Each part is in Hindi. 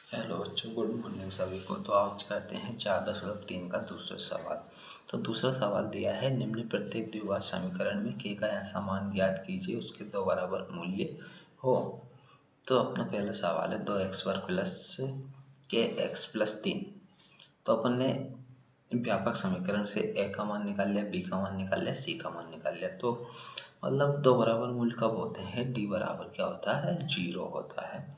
हेलो बच्चों, गुड मॉर्निंग सभी को। तो आज करते हैं 4.3 का दूसरा सवाल। तो दूसरा सवाल दिया है, निम्न प्रत्येक द्विघात समीकरण में k का ऐसा मान ज्ञात कीजिए उसके दो बराबर मूल्य हो। तो अपना पहला सवाल है 2x² प्लस के एक्स प्लस 3। तो अपन ने व्यापक समीकरण से a का मान निकाल लिया, b का मान निकाल लिया, c का मान निकाल लिया। तो मतलब दो बराबर मूल्य कब होते हैं? d बराबर क्या होता है? 0 होता है।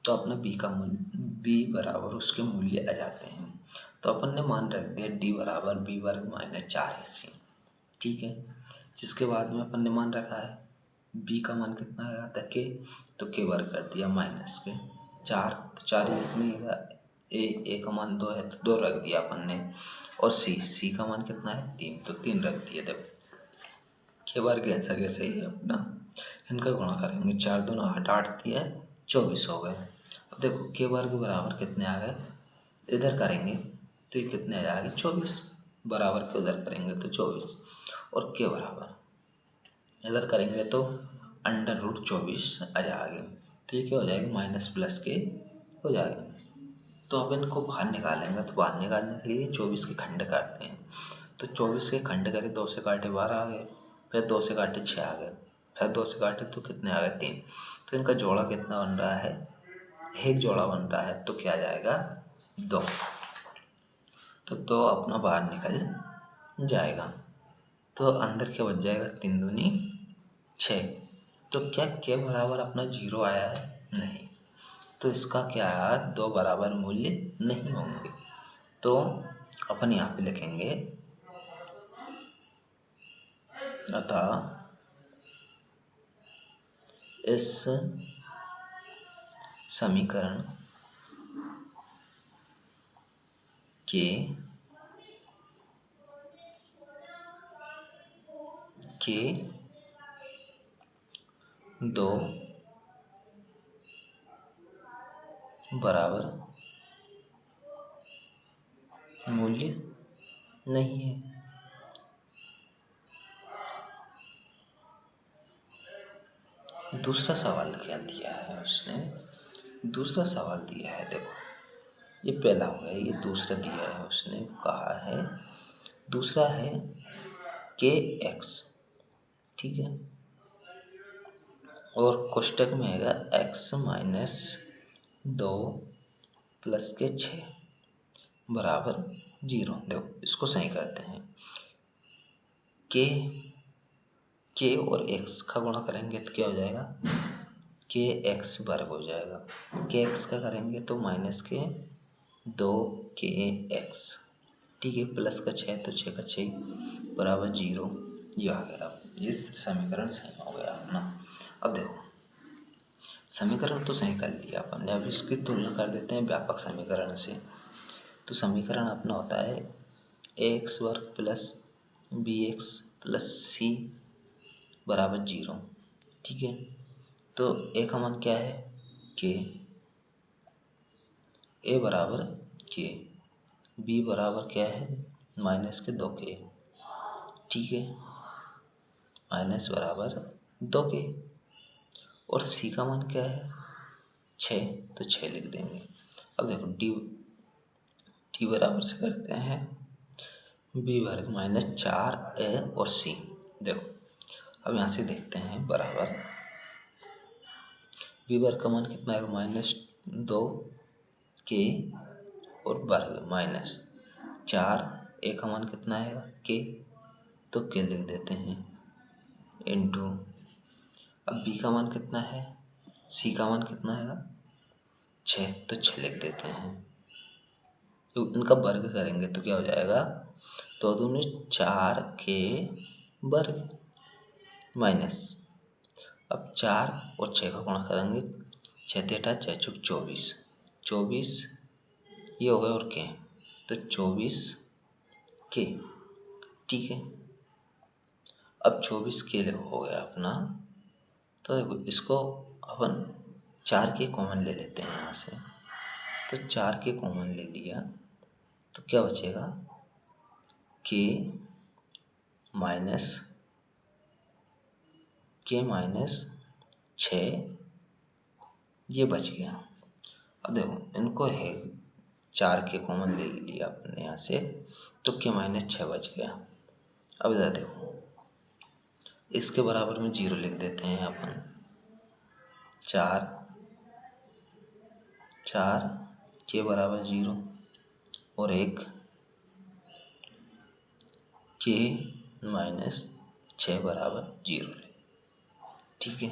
तो अपना b का मूल्य b बराबर उसके मूल्य आ जाते हैं। तो अपन ने मान रख दिया d बराबर b वर्ग माइनस 4ac। ठीक है। जिसके बाद में अपन ने मान रखा है b का मान कितना आया था k, तो k वर्ग कर दिया माइनस के 4। तो 4 इसमें a का मान 2 है तो 2 रख दिया अपन ने। और c का मान कितना है 3, तो 3 रख दिया। देखो के वर्ग आंसर कैसे ही है अपना, इनका गुणा करेंगे। 4 दूना 8, 8 दिया 24 हो गए। अब देखो के वर्ग बराबर कितने आ गए, इधर करेंगे तो ये कितने आ जाएंगे 24, बराबर के उधर करेंगे तो 24, और के बराबर इधर करेंगे तो √24 आ जाएंगे। तो ये क्या हो जाएगा, माइनस प्लस के हो जाएगा। तो अब इनको बाहर निकालेंगे, तो बाहर निकालने के लिए 24 के खंड करते हैं। तो 24 के खंड करें, 2 से काटे 12 आ गए, फिर 2 से काटे 6 आ गए, फिर 2 से काटे तो कितने आ गए 3। तो इनका जोड़ा कितना बन रहा है, एक जोड़ा बन रहा है। तो क्या आ जाएगा 2। तो 2 अपना बाहर निकल जाएगा। तो अंदर क्या बच जाएगा, 3 दूनी 6। तो क्या के बराबर अपना 0 आया है? नहीं। तो इसका क्या आया, 2 बराबर मूल्य नहीं होंगे। तो अपन यहाँ पे लिखेंगे, अतः इस समीकरण के दो बराबर मूल्य नहीं है। दूसरा सवाल क्या दिया है उसने, दूसरा सवाल दिया है, देखो ये पहला हो गया, ये दूसरा दिया है उसने, कहा है दूसरा है के एक्स। ठीक है। और कोष्टक में आएगा x माइनस 2 प्लस के 6 बराबर 0। देखो इसको सही करते हैं, के और x का गुणा करेंगे तो क्या हो जाएगा, के एक्स वर्ग हो जाएगा। के एक्स का करेंगे तो माइनस के 2 के एक्स। ठीक है। प्लस का 6 तो 6 का 6 बराबर 0। ये आ गया। अब ये समीकरण सही हो गया अपना। अब देखो समीकरण तो सही कर लिया अपन ने, अब इसकी तुलना कर देते हैं व्यापक समीकरण से। तो समीकरण अपना होता है ax² plus bx plus c बराबर 0। ठीक है। तो a का मान क्या है k, a बराबर k, b बराबर क्या है माइनस के 2k। ठीक है। माइनस बराबर 2k। और c का मान क्या है 6, तो 6 लिख देंगे। अब देखो डी बराबर से करते हैं बी वर्ग माइनस 4a और c। देखो अब यहाँ से देखते हैं बराबर बी वर्ग का मान कितना है -2k और वर्ग माइनस 4a का मान कितना है k, तो k लिख देते हैं इंटू। अब b का मान कितना है, c का मान कितना है 6, तो 6 लिख देते हैं। तो इनका वर्ग करेंगे तो क्या हो जाएगा, तो दूनी 4k वर्ग माइनस, अब 4 और 6 का गुणा करेंगे, 6 तेटा 6 चौक 24, 24 ये हो गया और के, तो 24k। ठीक है। अब 24k हो गया अपना। तो देखो इसको अपन 4k कॉमन ले लेते हैं यहाँ से। तो 4k कॉमन ले लिया तो क्या बचेगा k माइनस 6 ये बच गया। अब देखो इनको है 4 के कॉमन ले लिया अपन ने यहाँ से, तो के -6 बच गया। अब इधर देखो इसके बराबर में 0 लिख देते हैं अपन। 4 के बराबर 0 और 1 के -6 बराबर 0 ले, ठीक है,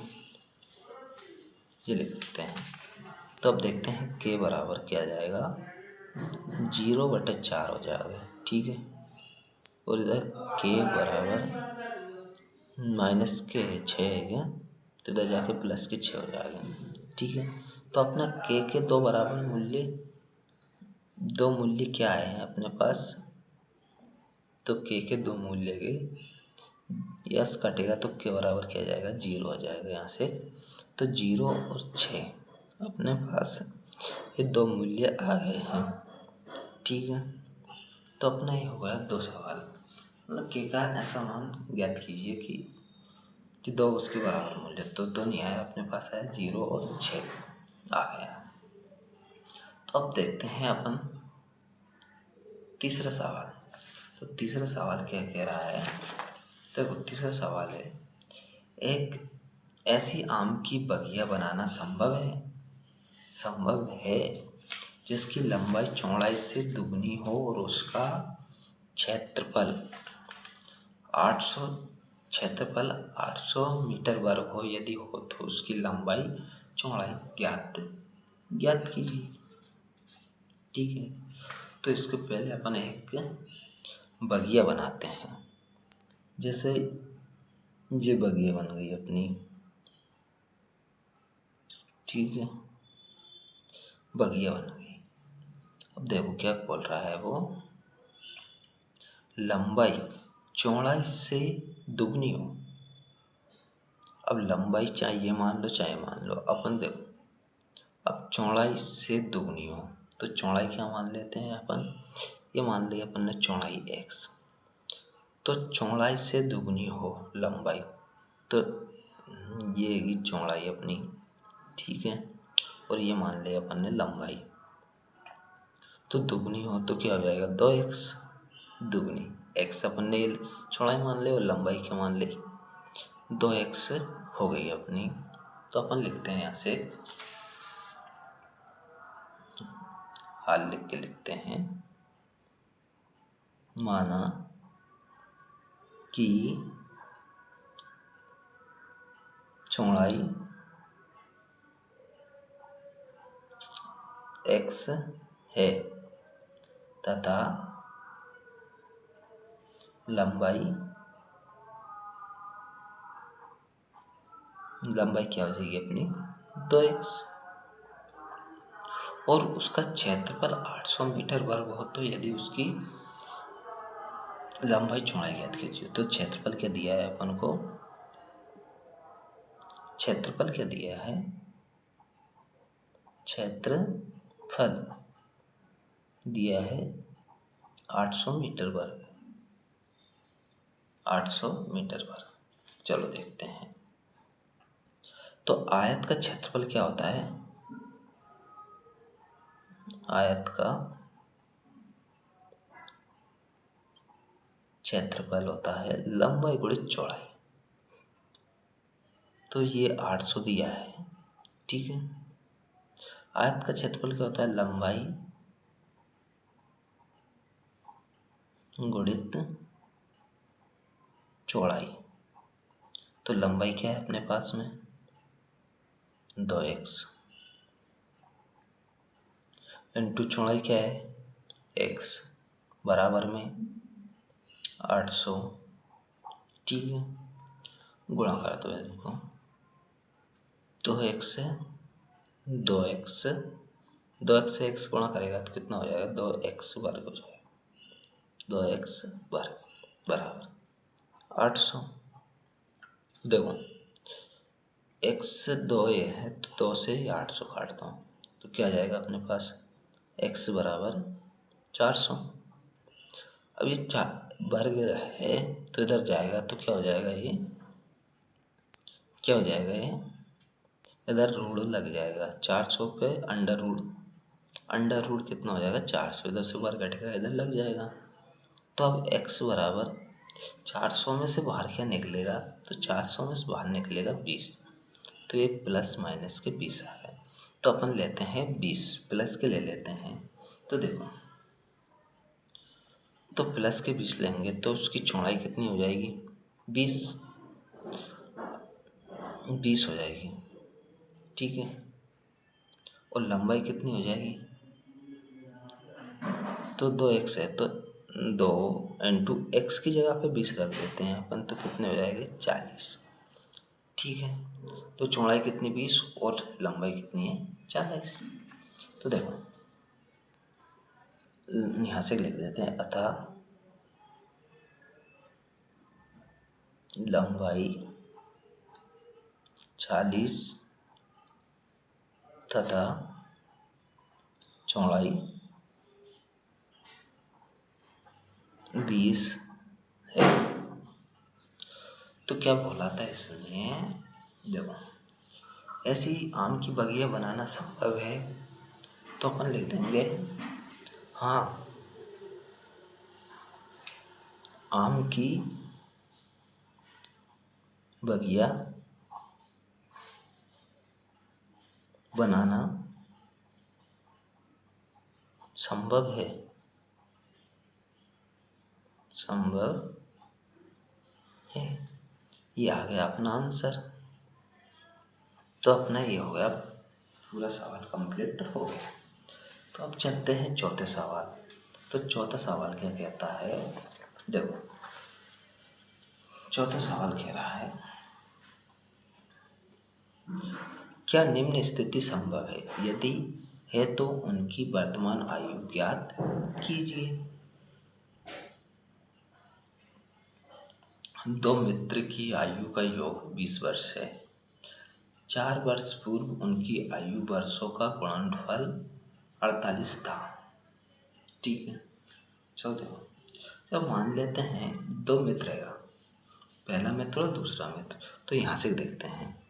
ये लिख देते हैं। तो अब देखते हैं के बराबर क्या जाएगा, 0/4 हो जाएगा, ठीक है। और इधर के बराबर माइनस के 6 है क्या, तो इधर जाके प्लस के 6 हो जाएगा, ठीक है। तो अपना के दो बराबर मूल्य, दो मूल्य क्या है अपने पास, तो के दो मूल्य गए, यस कटेगा तो के बराबर क्या जाएगा, 0 आ जाएगा यहाँ से। तो 0 और 6 अपने पास ये दो मूल्य आ गए हैं, ठीक है। तो अपना ये हो गया 2 सवाल, मतलब के का ऐसा मान ज्ञात कीजिए कि दो उसके बराबर मूल्य, तो दो नहीं आया अपने पास, आया 0 और 6 आ गया। तो अब देखते हैं अपन तीसरा सवाल। तो तीसरा सवाल क्या कह रहा है, देखो तीसरा सवाल है, एक ऐसी आम की बगिया बनाना संभव है जिसकी लंबाई चौड़ाई से दुगनी हो और उसका क्षेत्रफल 800 मीटर वर्ग हो, यदि हो तो उसकी लंबाई चौड़ाई ज्ञात कीजिए, ठीक है। तो इसको पहले अपन एक बगिया बनाते हैं। जैसे ये बगिया बन गई अपनी, ठीक है, बगिया बन गई। अब देखो क्या बोल रहा है वो, लंबाई चौड़ाई से दुगनी हो। अब लंबाई चाहे मान लो अपन, देखो अब चौड़ाई से दुगनी हो, तो चौड़ाई क्या मान लेते हैं अपन, ये मान लिया अपन ने चौड़ाई x, तो चौड़ाई से दुगनी हो लंबाई, तो ये है चौड़ाई अपनी, ठीक है, और ये मान लिया अपन ने लंबाई, तो दुगनी हो तो क्या हो जाएगा, 2x दुगनी, x अपन ने चौड़ाई मान ली और लंबाई क्या मान ली, 2x हो गई अपनी। तो अपन लिखते हैं यहाँ से हाल लिख के लिखते हैं, माना कि चौड़ाई x है तथा लंबाई क्या हो जाएगी अपनी, 2x, और उसका क्षेत्रफल 800 मीटर वर्ग हो, तो यदि उसकी लंबाई चौड़ाई ज्ञात कीजिए। तो क्षेत्रफल क्या दिया है अपन को, क्षेत्रफल क्या दिया है, क्षेत्रफल दिया है 800 मीटर वर्ग, 800 मीटर वर्ग। चलो देखते हैं। तो आयत का क्षेत्रफल क्या होता है, आयत का क्षेत्रफल होता है लंबाई गुणित चौड़ाई। तो ये 800 दिया है, ठीक है। आयत का क्षेत्रफल क्या होता है, लंबाई गुणित चौड़ाई। तो लंबाई क्या है अपने पास में, 2x, इंटू चौड़ाई क्या है, x, बराबर में 800, ठीक है, गुणा कर दो इनको, 2x से 2x, 2x से x गुणा करेगा तो कितना हो जाएगा, 2x वर्ग हो जाएगा, 2x वर्ग बराबर 800। देखो x 2 ये है, तो 2 से 800 काटता हूँ तो क्या आ जाएगा अपने पास, x बराबर 400। अब ये वर्ग है तो इधर जाएगा तो क्या हो जाएगा, ये क्या हो जाएगा, ये इधर रूट लग जाएगा, 400 पे अंडर रूट अंडर रूट कितना हो जाएगा 400, इधर से बाहर घटेगा इधर लग जाएगा। तो अब x बराबर 400 में से बाहर क्या निकलेगा, तो 400 में से बाहर निकलेगा 20। तो ये प्लस माइनस के 20 आ गए। तो अपन लेते हैं 20 प्लस के ले लेते हैं। तो देखो, तो प्लस के 20 लेंगे तो उसकी चौड़ाई कितनी हो जाएगी, 20 हो जाएगी, ठीक है। और लंबाई कितनी हो जाएगी, तो 2x है तो 2 इंटू एक्स की जगह पे 20 रख देते हैं अपन, तो कितने हो जाएंगे 40, ठीक है। तो चौड़ाई कितनी 20 और लंबाई कितनी है 40। तो देखो यहाँ से लिख देते हैं, अतः लंबाई 40 तथा चौड़ाई 20 है। तो क्या बोला था इसने, देखो ऐसी आम की बगिया बनाना संभव है, तो अपन लिख देंगे हाँ, आम की बगिया बनाना संभव है, ये आ गया अपना आंसर। तो अपना ये हो गया, पूरा सवाल कंप्लीट हो गया। तो अब चलते हैं चौथे सवाल। तो चौथा सवाल क्या कहता है, देखो चौथा सवाल कह रहा है, क्या निम्न स्थिति संभव है, यदि है तो उनकी वर्तमान आयु ज्ञात कीजिए। दो मित्र की आयु का योग 20 वर्ष है। 4 वर्ष पूर्व उनकी आयु वर्षों का गुणनफल 48 था, ठीक है। चलो देखो, जब मान लेते हैं दो मित्र रहेगा, पहला मित्र और दूसरा मित्र, तो यहाँ से देखते हैं।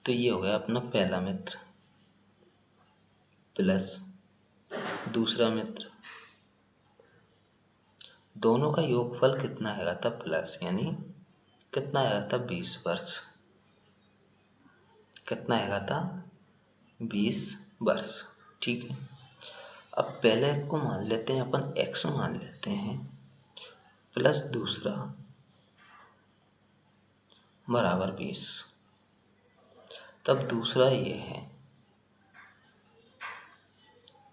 तो ये हो गया अपना पहला मित्र प्लस दूसरा मित्र, दोनों का योगफल कितना आएगा था प्लस, यानी कितना आएगा था 20 वर्ष, कितना आएगा था 20 वर्ष, ठीक है। अब पहले को मान लेते हैं अपन x मान लेते हैं, प्लस दूसरा बराबर 20। तब दूसरा ये है,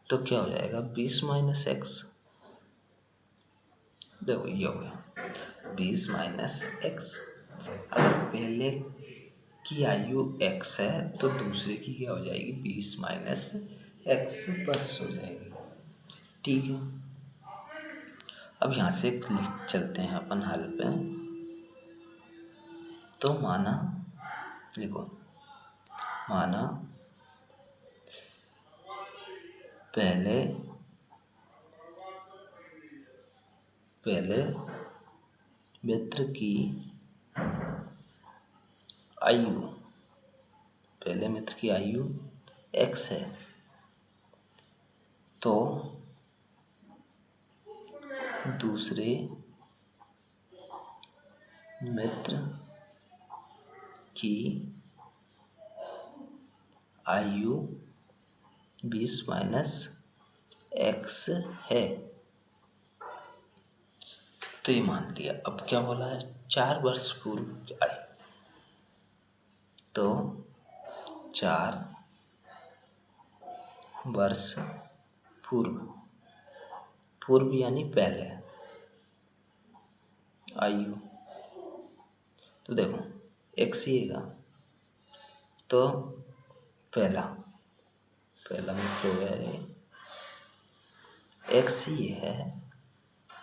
तो क्या हो जाएगा 20 माइनस एक्स, देखो ये हो गया 20 माइनस एक्स। अगर पहले की आयु x है तो दूसरे की क्या हो जाएगी 20 माइनस एक्स वर्ष हो जाएगी, ठीक है। अब यहाँ से चलते हैं अपन हल पे। तो माना, लिखो माना पहले मित्र की आयु x है, तो दूसरे मित्र की आयु 20 माइनस एक्स है। तो ये मान लिया। अब क्या बोला है, 4 वर्ष पूर्व की आयु, तो 4 वर्ष पूर्व यानी पहले आयु, तो देखो एक्स ही है, तो पहला मित्र हो गया है, एक्स ही है,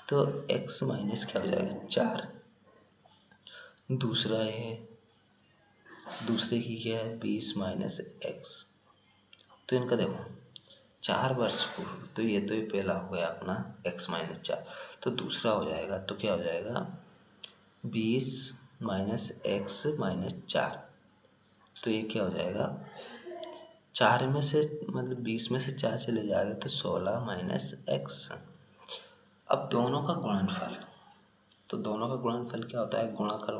तो एक्स माइनस क्या हो जाएगा 4, दूसरा है, दूसरे की क्या है 20 माइनस एक्स। तो इनका देखो 4 वर्ष पूर्व, तो ये पहला हो गया अपना x माइनस 4, तो दूसरा हो जाएगा, तो क्या हो जाएगा 20 माइनस एक्स माइनस 4, तो ये क्या हो जाएगा 4 में से मतलब 20 में से 4 चले जाएगा तो 16 माइनस एक्स। अब दोनों का गुणनफल, तो दोनों का गुणनफल क्या होता है, गुणा करो,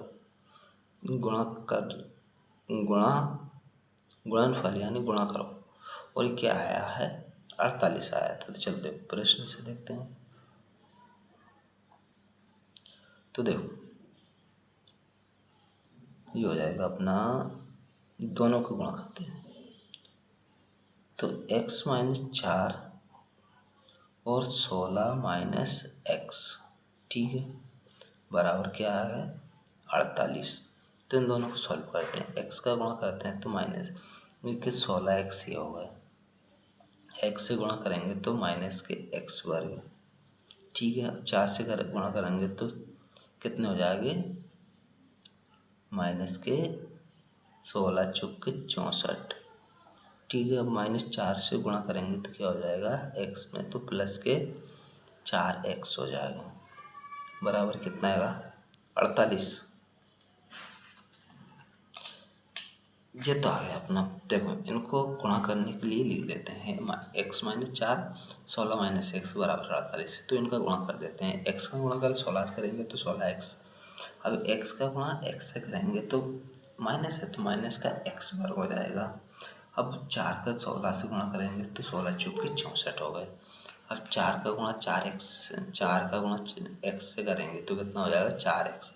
गुणा कर, गुणा गुणनफल यानी गुणा करो, और ये क्या आया है, 48 आया था। तो चलते प्रश्न से देखते हैं। तो देखो ये हो जाएगा अपना, दोनों को गुणा करते हैं तो x माइनस 4 और 16 माइनस एक्स, ठीक है, बराबर क्या है 48। तो इन दोनों को सॉल्व करते हैं, x का गुणा करते हैं तो माइनस के 16x ये हो गए, x से गुणा करेंगे तो माइनस के x वर्ग, ठीक है। 4 से गुणा करेंगे तो कितने हो जाएंगे, माइनस के 16 चौक के 64, ठीक है। अब -4 से गुणा करेंगे तो क्या हो जाएगा x में, तो प्लस के 4x हो जाएगा, बराबर कितना आएगा 48। ये तो आ गया अपना। देखो इनको गुणा करने के लिए लिख देते हैं, x माइनस 4 16 माइनस एक्स बराबर 48, तो इनका गुणा कर देते हैं। x का गुणा कर 16 से करेंगे तो 16x, अब x का गुणा x से करेंगे तो माइनस है तो माइनस का x वर्ग हो जाएगा। अब 4 का 16 से गुणा करेंगे तो 16 चौक के 64 हो गए। अब 4 का गुणा 4x, 4 का गुणा x से करेंगे तो कितना हो जाएगा 4x,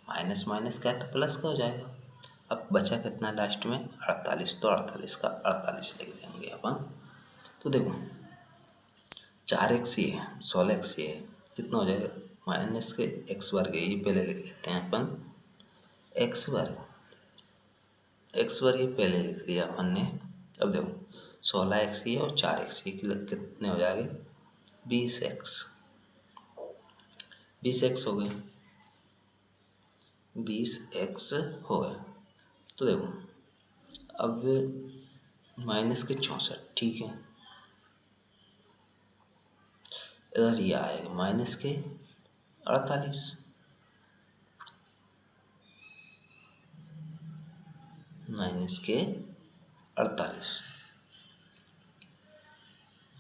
माइनस माइनस क्या है तो प्लस का हो जाएगा। अब बचा कितना लास्ट में 48, तो 48 का 48 लिख देंगे अपन। तो देखो 4x ये है, 16x ये है, कितना हो जाएगा माइनस के x वर्ग है, ये पहले लिख लेते हैं अपन, x वर्ग, x वर्ग ये पहले लिख लिया अपन ने। अब देखो 16x ये और 4x ये कितने हो जाएंगे 20x, 20x हो गए, 20x हो गए। तो देखो अब माइनस के 64, ठीक है, इधर ये आएगा माइनस के 48, माइनस के 48,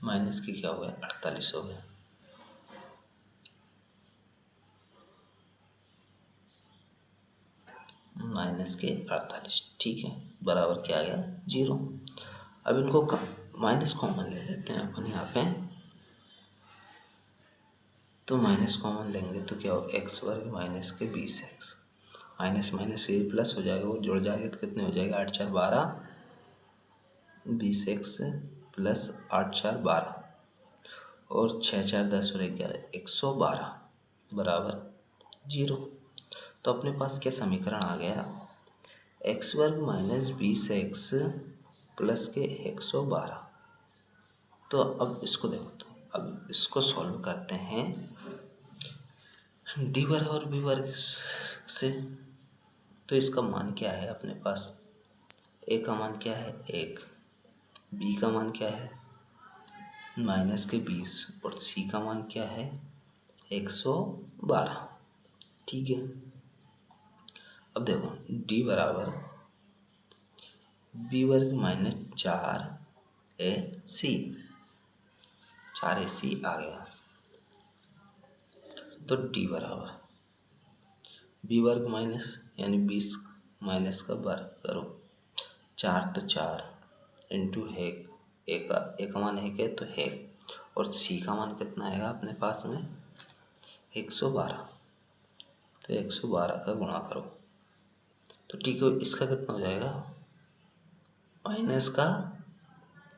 माइनस के क्या हो गया 48 हो गया, माइनस के 48, ठीक है, बराबर क्या आ गया 0। अब इनको माइनस कॉमन ले लेते हैं अपन यहाँ पे, तो माइनस कॉमन लेंगे तो क्या हो एक्स वर्ग माइनस के 20x, माइनस माइनस ये प्लस हो जाएगा, वो जुड़ जाएगा तो कितने हो जाएगा 8 4 12, 20x प्लस 8 4 12 और 6 4 10 और 11 112 बराबर 0। तो अपने पास क्या समीकरण आ गया, एक्स वर्ग माइनस 20x प्लस के 112। तो अब इसको देखो, तो अब इसको सॉल्व करते हैं डी बराबर बी वर्ग से। तो इसका मान क्या है अपने पास, ए का मान क्या है 1, बी का मान क्या है माइनस के 20 और सी का मान क्या है 112, ठीक है। अब देखो डी बराबर बी वर्ग माइनस 4ac, 4ac आ गया। तो डी बराबर बी वर्ग माइनस यानी 20 माइनस का वर्ग करो, 4 तो 4 इंटू है, एक का मान है तो है, और सी का मान कितना आएगा अपने पास में 112, तो 112 का गुणा करो, तो ठीक है इसका कितना हो जाएगा माइनस का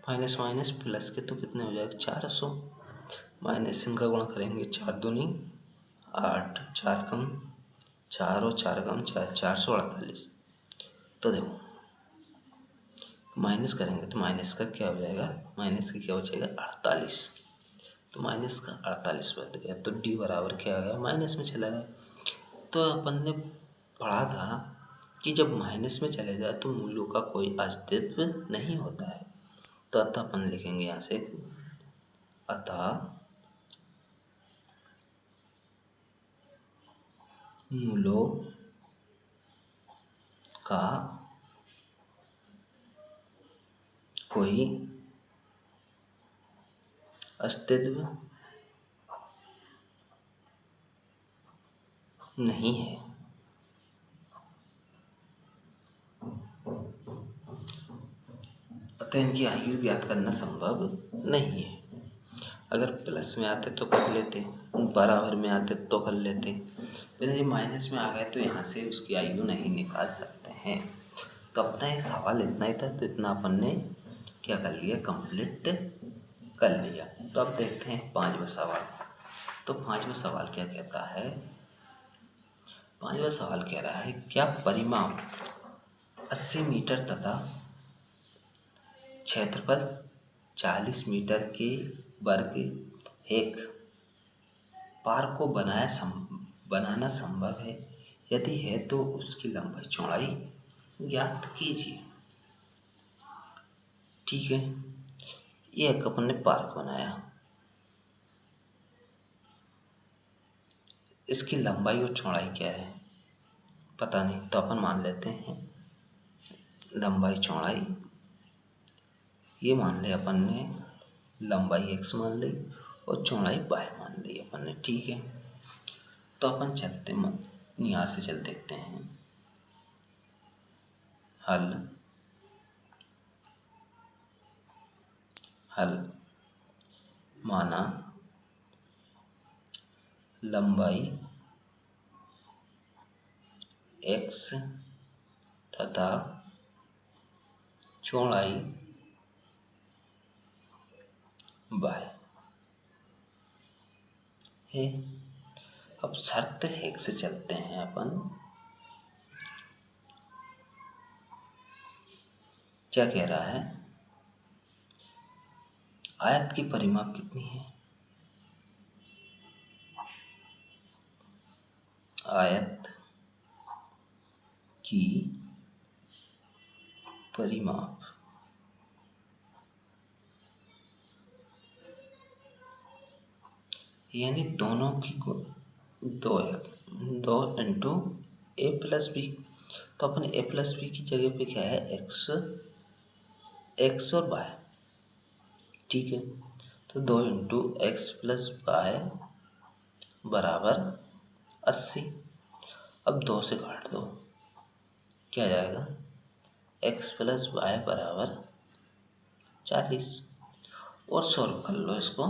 माइनस माइनस प्लस के, तो कितने हो जाएगा 400, माइनस इनका गुणा करेंगे 4 दूनी 8, 4 कम 4 और 4 कम 4, 448। तो देखो माइनस करेंगे तो माइनस का क्या हो जाएगा, माइनस का क्या हो जाएगा 48, तो माइनस का 48 बच गया, तो डी बराबर क्या आ गया माइनस में चला गया। तो अपन ने पढ़ा था कि जब माइनस में चले जाए तो मूल्यों का कोई अस्तित्व नहीं होता है। तो अतः अपन लिखेंगे यहाँ से, अतः मूलों का कोई अस्तित्व नहीं है। अतः इनकी आयु ज्ञात करना संभव नहीं है। अगर प्लस में आते तो कर लेते, बराबर में आते तो कर लेते, फिर ये माइनस में आ गए तो यहाँ से उसकी आयु नहीं निकाल सकते हैं। तो अपना ये सवाल इतना ही था, तो इतना अपन ने क्या कर लिया, कंप्लीट कर लिया। तो अब देखते हैं पांचवा सवाल। तो पांचवा सवाल क्या कहता है, पांचवा सवाल कह रहा है क्या परिमाप 80 मीटर तथा क्षेत्रफल 40 मीटर के वर्ग एक पार्क को बनाना संभव है? यदि है तो उसकी लंबाई चौड़ाई ज्ञात कीजिए। ठीक है, ये एक अपन ने पार्क बनाया, इसकी लंबाई और चौड़ाई क्या है पता नहीं, तो अपन मान लेते हैं लंबाई चौड़ाई, ये मान ले अपन ने, लंबाई x मान ली और चौड़ाई y मान ली अपन ने। ठीक है, तो अपन चलते यहाँ से चल देखते हैं हल हल माना लंबाई x तथा चौड़ाई y है। अब शर्त एक से चलते हैं अपन, क्या कह रहा है, आयत की परिमाप कितनी है, आयत की परिमाप यानी दोनों की दो है, 2 इंटू ए प्लस बी। तो अपन ए प्लस बी की जगह पे क्या है, एक्स और वाई। ठीक है, तो 2 इंटू एक्स प्लस वाई बराबर 80। अब 2 से काट दो, क्या जाएगा, एक्स प्लस वाई बराबर 40। और सॉल्व कर लो इसको,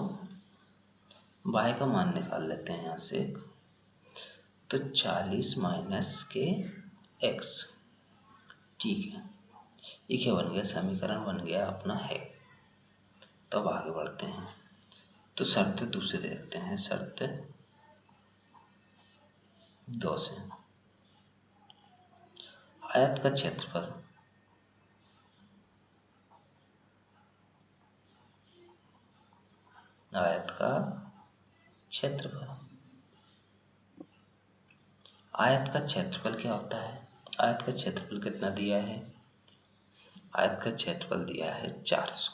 वाई का मान निकाल लेते हैं यहाँ से। तो 40 माइनस के एक्स। ठीक है, ये क्या बन गया, समीकरण बन गया अपना है। तो अब आगे बढ़ते हैं, तो शर्त दूसरे देखते हैं, शर्त 2 से आयत का क्षेत्रफल आयत का क्षेत्रफल आयत का क्षेत्रफल क्या होता है, आयत का क्षेत्रफल कितना दिया है, आयत का क्षेत्रफल दिया है 400।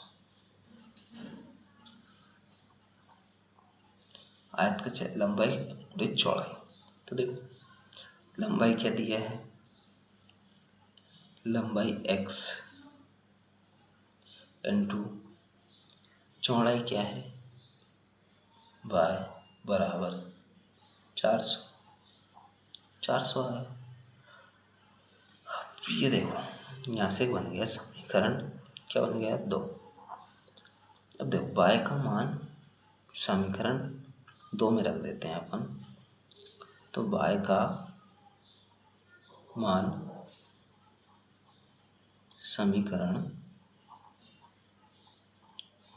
आयत का लंबाई और चौड़ाई, तो देखो लंबाई क्या दिया है, लंबाई x इंटू चौड़ाई क्या है y बराबर 400 है। ये देखो यहाँ से बन गया समीकरण, क्या बन गया, 2। अब देखो y का मान समीकरण 2 में रख देते हैं अपन, तो y का मान समीकरण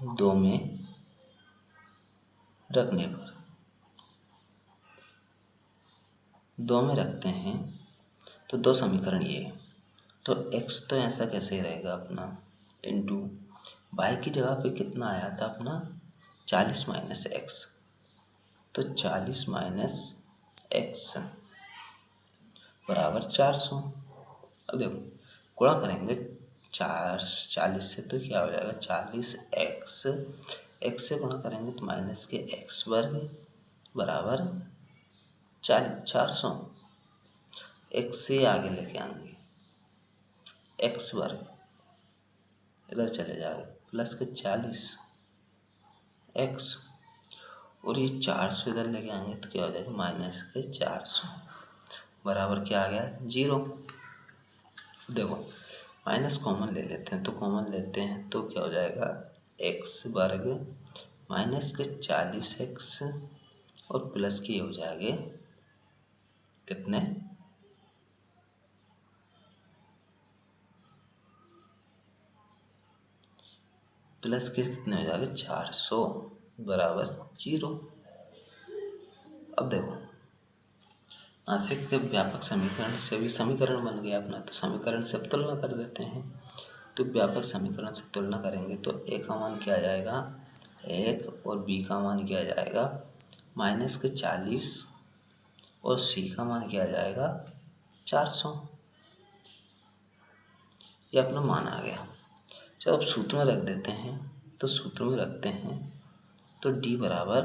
2 में रखने पर 2 में रखते हैं तो 2 समीकरण ये है, तो x तो ऐसा कैसे ही रहेगा अपना, इंटू वाई की जगह पे कितना आया था अपना 40 माइनस एक्स, तो 40 माइनस एक्स बराबर 400। अब देखो गुणा करेंगे 40 से, तो क्या हो जाएगा 40x, एक्स से गुणा करेंगे तो माइनस के एक्स वर्ग बराबर 400। एक्स से आगे लेके आएंगे, एक्स वर्ग इधर चले जाओगे प्लस के 40 एक्स, और ये 400 इधर लेके आएंगे तो क्या हो जाएगा माइनस के 400 बराबर क्या आ गया 0। देखो माइनस कॉमन ले लेते हैं, तो कॉमन लेते हैं तो क्या हो जाएगा एक्स वर्ग माइनस के 40x और प्लस के हो जाएंगे कितने प्लस के कितने हो जाएंगे 400 बराबर 0। अब देखो आंशिक के व्यापक समीकरण से भी समीकरण बन गया अपना, तो समीकरण से अब तुलना कर देते हैं। तो व्यापक समीकरण से तुलना करेंगे तो ए का मान क्या आ जाएगा 1 और बी का मान क्या आ जाएगा माइनस के 40 और सी का मान क्या आ जाएगा 400। ये अपना मान आ गया। जब अब सूत्र में रख देते हैं, तो सूत्र में रखते हैं तो डी बराबर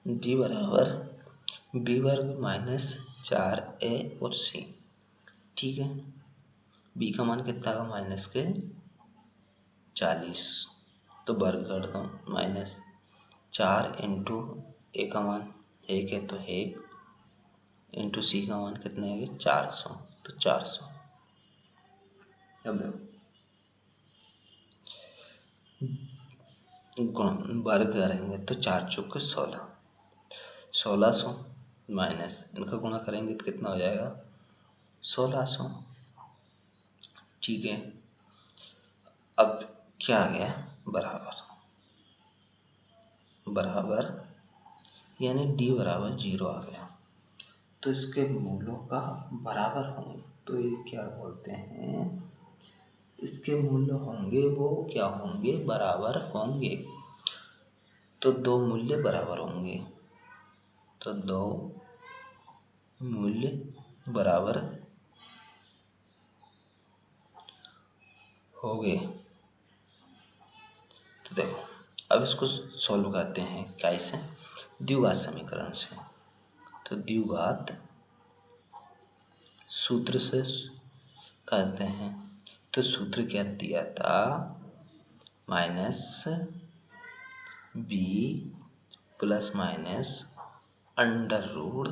डी बराबर बी वर्ग माइनस 4a और c। ठीक है, बी का मान कितना का माइनस के 40, तो वर्ग कर दो माइनस 4 इंटू ए का मान 1 है तो 1 इंटू सी का मान कितने है 400, तो 400। अब देखो वर्ग करेंगे तो 4 चौके 16, 1600 माइनस इनका गुणा करेंगे तो कितना हो जाएगा 1600। ठीक है, अब क्या आ गया बराबर बराबर यानी डी बराबर 0 आ गया। तो इसके मूलों का बराबर होंगे तो ये क्या बोलते हैं, इसके मूल्य होंगे वो क्या होंगे बराबर होंगे। तो दो मूल्य बराबर होंगे, तो दो मूल्य बराबर हो गए। तो देखो अब इसको सॉल्व करते हैं कैसे, द्विघात समीकरण से। तो द्विघात सूत्र से करते हैं, तो सूत्र क्या दिया था minus B plus minus under root.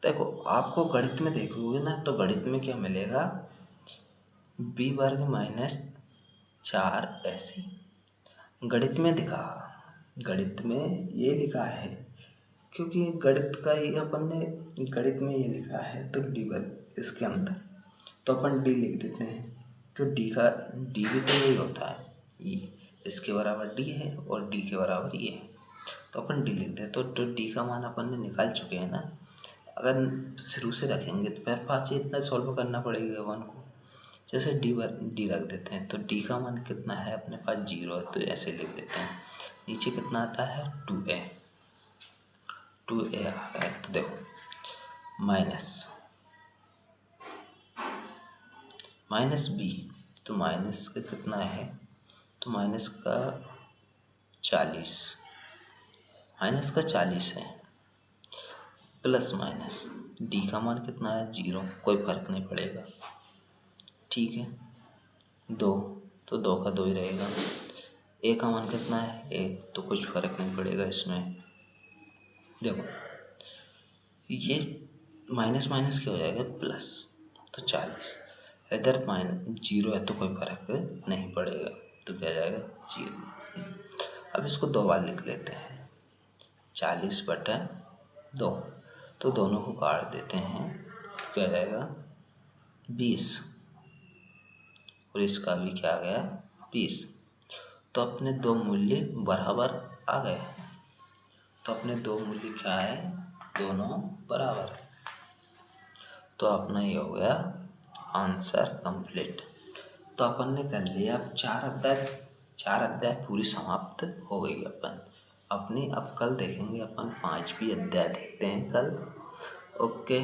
देखो आपको गणित में देखोगे ना तो गणित में क्या मिलेगा बी वर्ग माइनस 4ac। गणित में दिखा, गणित में ये लिखा है क्योंकि गणित का ही अपन ने गणित में ये लिखा है तो डी वर्ग इसके अंदर, तो अपन डी लिख देते हैं क्यों डी भी तो यही होता है, ये इसके बराबर डी है और डी के बराबर ये है, तो अपन डी लिख दें। तो डी का मान अपन ने निकाल चुके हैं ना, अगर शुरू से रखेंगे तो फिर पाँच इतना सॉल्व करना पड़ेगा वन को। जैसे डी रख देते हैं तो डी का मान कितना है अपने पास 0 है, तो ऐसे लिख देते हैं। नीचे कितना आता है 2a आ गया। तो देखो माइनस बी, तो माइनस का कितना है तो माइनस का 40 है प्लस माइनस डी का मान कितना है 0, कोई फर्क नहीं पड़ेगा। ठीक है, 2 तो 2 का 2 ही रहेगा। ए का मान कितना है 1, तो कुछ फर्क नहीं पड़ेगा इसमें। देखो ये माइनस माइनस क्या हो जाएगा प्लस, तो 40 इधर माइनस 0 है तो कोई फर्क नहीं पड़ेगा, तो क्या जाएगा 0। अब इसको 2 बार लिख लेते हैं 40/2, तो दोनों को काट देते हैं तो क्या जाएगा 20, और इसका भी क्या आ गया 20। तो अपने दो मूल्य बराबर आ गए, तो अपने दो मूल्य क्या है दोनों बराबर। तो अपना ये हो गया आंसर कंप्लीट। तो अपन ने कर लिया अब 4 अध्याय पूरी समाप्त हो गई अपन अपनी। अब कल देखेंगे अपन 5वीं अध्याय देखते हैं कल। ओके।